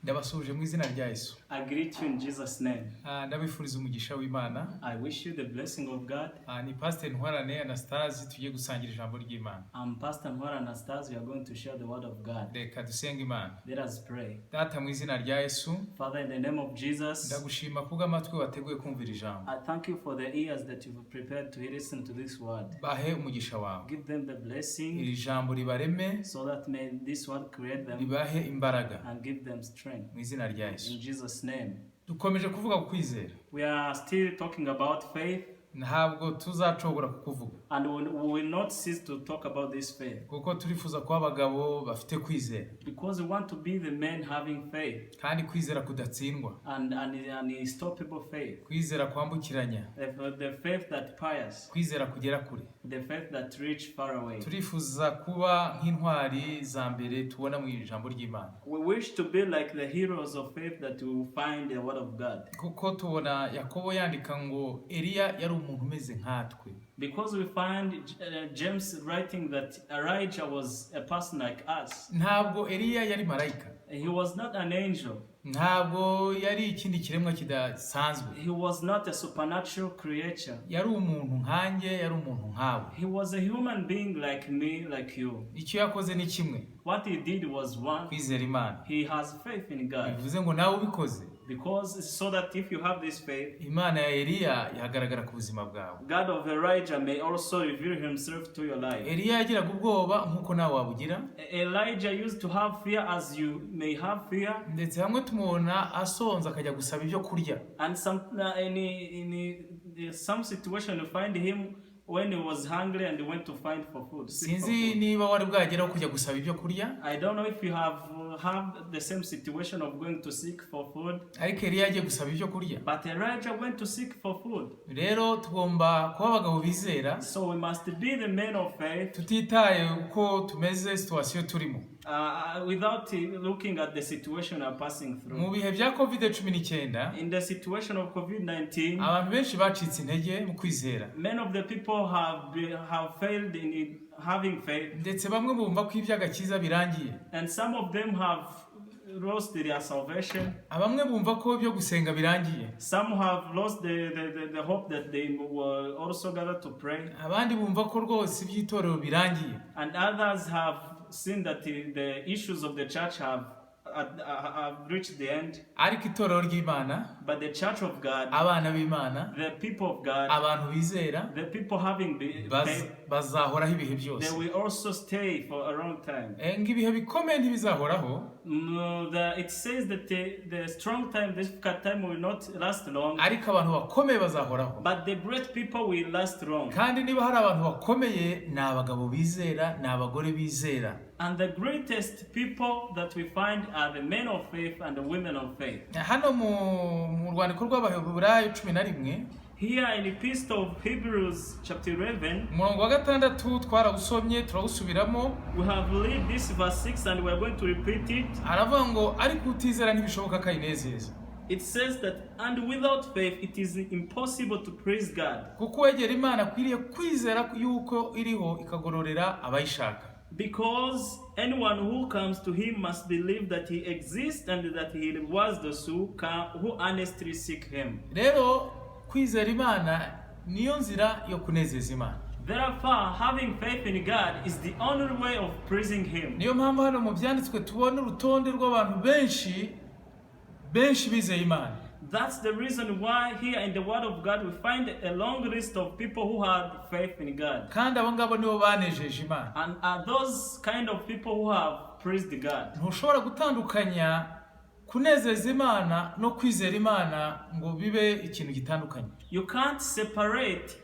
Ndabasuje mu izina rya Yesu. I greet you in Jesus' name. Ndabifuriza umugisha w'Imana. I wish you the blessing of God. Ni Pastor Anastase tugiye gusangira ijambo ry'Imana. I'm Pastor Anastase. We are going to share the word of God. Reka dusenge Imana. Let us pray. Data mu izina rya Yesu. Father, in the name of Jesus. Ndagushima kubw'amatwi wateguye kumvira ijambo. I thank you for the ears that you've prepared to listen to this word. Bahe umugisha wawe. Give them the blessing. Iri jambo ribareme. So that may this word create them. Ribahe imbaraga. And give them strength. Mu izina rya Yesu. In Jesus' name. Dukomeje kuvuga ku kwizera. We are still talking about faith. Ntabwo tuzacogora kukuvuga. And we will not cease to talk about this faith. Kuko turifuza ko abagabo bafite kwizera. Because we want to be the men having faith. Kandi kwizera kudatsindwa. And unstoppable faith. Kwizera kwambukiranya. The faith that pious. Kwizera kugera kure. The faith that reach far away. Turifuza kuba nk'intwari za mbere tubona mu ijambo ry'Imana. We wish to be like the heroes of faith that we find the word of God. Kuko tubona Yakobo yandika ngo Eliya yari umuntu umeze nkatwe. Because we find James writing that Elijah was a person like us. Ntabwo Eliya yari marayika. He was not an angel. Ntabwo yari ikindi kiremwa kidasanzwe. He was not a supernatural creature. Yari umuntu nkanjye, yari umuntu nkawe. He was a human being like me, like you. Icyo yakoze ni kimwe. What he did was one. Kwizera Imana. He has faith in God. Bivuze ngo nawe ubikoze. Because so that if you have this faith, Imana ya Eliya yagaragara ku buzima bwawe. God of Elijah may also reveal himself to your life. Eliya yagiraga ubwoba nkuko nawe wabugira. Elijah used to have fear as you may have fear. Ndetse hamwe tumubona asonza akajya gusaba ibyo kurya. And some situation you find him when he was hungry and he went to find for food. Sinzi niba wari bwageraho kujya gusaba ibyo kurya. I don't know if you have the same situation of going to seek for food. Ariko Eliya yagiye gusaba ibyo kurya. But Elijah went to seek for food. Rero tugomba kuba abagabo bizera. So we must be the men of faith. Tutitaye uko tumeze situation turimo. Without looking at the situation I'm passing through. Mu bihe bya COVID-19, in the situation of COVID-19, abantu benshi bacitse intege mu kwizera. Many of the people have failed in having faith. Ndetse bamwe bumva ko iby'agakiza birangiye. And some of them have lost their salvation. Abamwe bumva ko ibyo gusenga birangiye. Some have lost the hope that they were also gathered to pray. Abandi bumva ko rwose iby'itorero birangiye. And others have seen that the issues of the church have reached the end. Ariko itorero ry'Imana, but the church of God, abana b'Imana, the people of God, abantu bizera, the people having faith, bazahoraho ibihe byose. They will also stay for a long time. Ibihe bikomeye ntibizahoraho. It says that the strong time, the difficult time will not last long. Ariko abantu bakomeye bazahoraho. But the great people will last long. Kandi niba hari abantu bakomeye ni abagabo bizera, ni abagore bizera. And the greatest people that we find are the men of faith and the women of faith. Hano mu rwandiko rw'Abaheburayo 11, here in the Epistle of Hebrews chapter 11, umurongo wa 6 twarawusomye turawusubiramo. We have read this verse 6 and we are going to repeat it. Aravuga ngo ariko utizera ntibishoboka ko ayinezeza. It says that and without faith it is impossible to praise God. Kuko wegera Imana akwiriye kwizera yuko iriho ikagororera abayishaka. Because anyone who comes to him must believe that he exists and that he rewards those who honestly seek him. Rero kwizera Imana niyo nzira yo kunezeza Imana. Therefore, having faith in God is the only way of praising him. Niyo mpamvu hano mu byanditswe tubona urutonde rw'abantu benshi bizeye Imana. That's the reason why here in the Word of God we find a long list of people who had faith in God. Kandi abo ngabo nibo banejeje Imana. And are those kind of people who have praised God. Ntushobora gutandukanya kunezeza Imana no kwizera Imana ngo bibe ikintu gitandukanye. You can't separate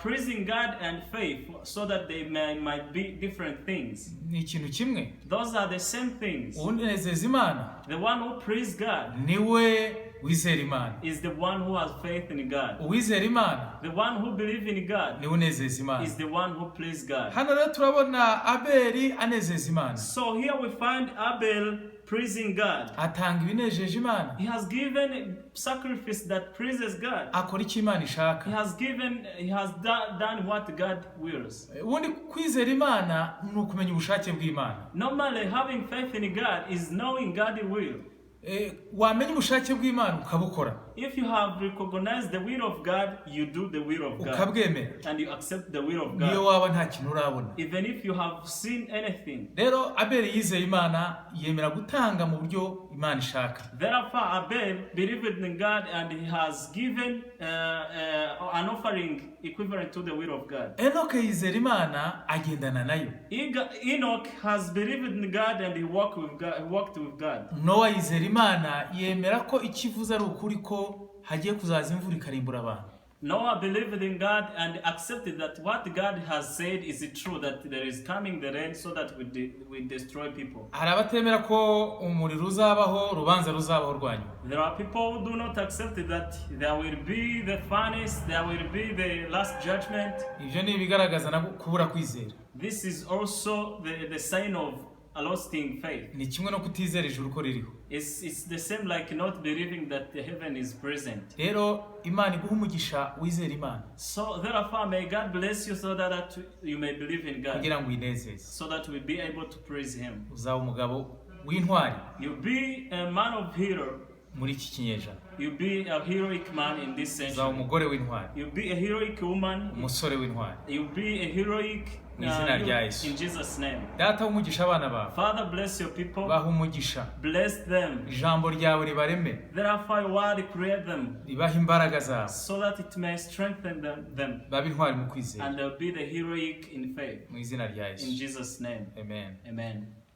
praising God and faith so that they might be different things. Ni ikintu kimwe. Those are the same things. Unezeza Imana. The one who praise God niwe wizera Imana. Is the one who has faith in God. Uwizera Imana. The one who believes in God. Niwe unezeza Imana. Is the one who praise God. Hano rero turabona Abeli anezeza Imana. So here we find Abel praising God. Atanga ibinejeje Imana. He has given sacrifice that praises God. Akora icyo Imana ishaka. He has done what God wills. Ubundi kwizera Imana ni ukumenya ubushake bw'Imana. Normally having faith in God is knowing God's will. wamenya ubushake bw'Imana ukabukora. If you have recognized the will of God, you do the will of God. Ukabwemera. And you accept the will of Niyo God. waba nta kintu urabona. Even if you have seen anything. Rero Abeli yizeye Imana yemera gutanga mu buryo Imana ishaka. Therefore Abel believed in God and he has given an offering equivalent to the will of God. Enoch yizera Imana agendana nayo. Enoch has believed in God and he walked with God. Noah yizera Imana yemera ko ikivuze ari ukuri ko hagiye kuzaza imvura ikarimbura abantu. Noah believed in God and accepted that what God has said is true, that there is coming the rain so that we destroy people. Hari abatemera ko umuriro uzabaho, rubanza ruzabaho rwanyu. There are people who do not accept that there will be the furnace, there will be the last judgment. Ibyo ni ibigaragaza na kubura kwizera. This is also the sign of a lasting faith. Ni kimwe no kutizera ijuru ko ririho. It's the same like not believing that the heaven is present. Rero Imana iguha umugisha wizera Imana. So therefore may God bless you so that you may believe in God. Kugira ngo inezeze. So that we be able to praise Him. Uzaba umugabo w'intwari. You be a man of hero. Muri iki kinyejana. You be a heroic man in this century. Uzaba umugore w'intwari. You be a heroic woman. Umusore w'intwari. You be a heroic in Jesus name. Data umugisha abana bawe. Father bless your people. Baha umugisha. Bless them. Ijambo ryawe ribareme. Therefore your word create them. Ribaha imbaraga zawe. So that it may strengthen them. Babe intwari mu kwizera. And they'll be the heroic in faith. Mu izina rya Yesu. In Jesus name. Amen. Amen.